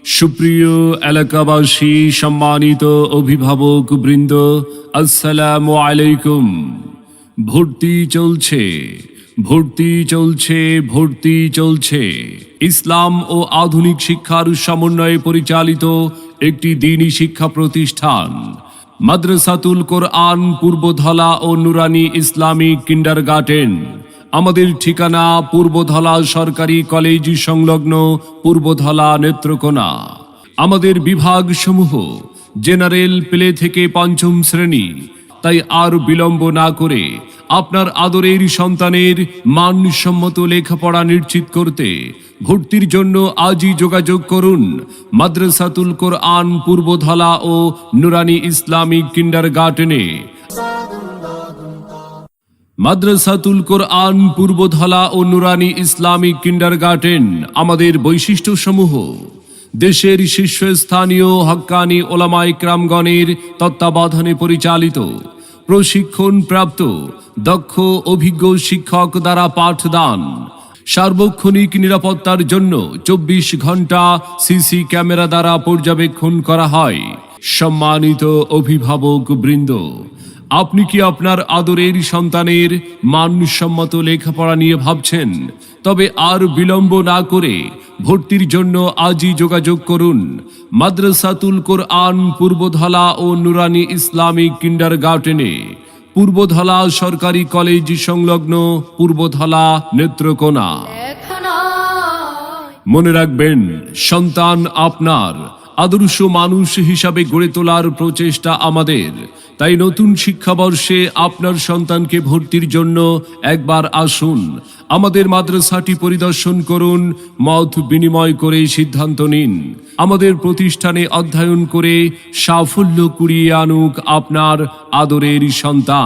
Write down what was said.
সুপ্রিয় এলাকাবাসী, সম্মানিত অভিভাবক বৃন্দ, আসসালামু আলাইকুম। ভর্তি চলছে, ভর্তি চলছে, ভর্তি চলছে। ইসলাম ও আধুনিক শিক্ষার সমন্বয়ে পরিচালিত একটি দ্বীনি শিক্ষা প্রতিষ্ঠান মাদ্রাসাতুল কোরআন পূর্বধলা ও নুরানি ইসলামিক কিন্ডারগার্টেন। আমাদের ঠিকানা পূর্বধলা সরকারি কলেজ সংলগ্ন পূর্বধলা নেত্রকোনা। আমাদের বিভাগসমূহ জেনারেল প্লে থেকে পঞ্চম শ্রেণী। তাই আর বিলম্ব না করে আপনার আদরের সন্তানের মানসম্মত লেখাপড়া নিশ্চিত করতে ভর্তির জন্য আজই যোগাযোগ করুন মাদ্রাসাতুল কোরআন পূর্বধলা ও নুরানি ইসলামিক কিন্ডারগার্টেনে। মাদ্রাসাতুল কোরআন পূর্বধলা ও নুরানি ইসলামিক কিন্ডারগার্টেন আমাদের বৈশিষ্ট্যসমূহ: দেশের শীর্ষস্থানীয় হক্কানি ওলামায়ে কেরামগণের তত্ত্বাবধানে পরিচালিত, প্রশিক্ষণপ্রাপ্ত দক্ষ অভিজ্ঞ শিক্ষক দ্বারা পাঠদান, সার্বক্ষণিক নিরাপত্তার জন্য 24 ঘন্টা সিসি ক্যামেরা দ্বারা পর্যবেক্ষণ করা হয়। সম্মানিত অভিভাবক বৃন্দ, আপনি কি আপনার আদরের সন্তানের মানসম্মত লেখাপড়া নিয়ে ভাবছেন? তবে আর বিলম্ব না করে ভর্তির জন্য আজই যোগাযোগ করুন মাদ্রাসাতুল কোরআন পূর্বধলা ও নুরানি ইসলামিক কিন্ডারগার্টেনে, পূর্বধলা সরকারি কলেজ সংলগ্ন পূর্বধলা নেত্রকোনা। মনে রাখবেন, সন্তান আপনার, আদর্শ মানুষ হিসাবে গড়ে তোলার প্রচেষ্টা আমাদের। তাই নতুন শিক্ষাবর্ষে আপনার সন্তানকে ভর্তির জন্য একবার আসুন, আমাদের মাদ্রাসাটি পরিদর্শন করুন, মত বিনিময় করে সিদ্ধান্ত নিন। আমাদের প্রতিষ্ঠানে অধ্যয়ন করে সাফল্য কুড়িয়ে আনুক আপনার আদরের সন্তান।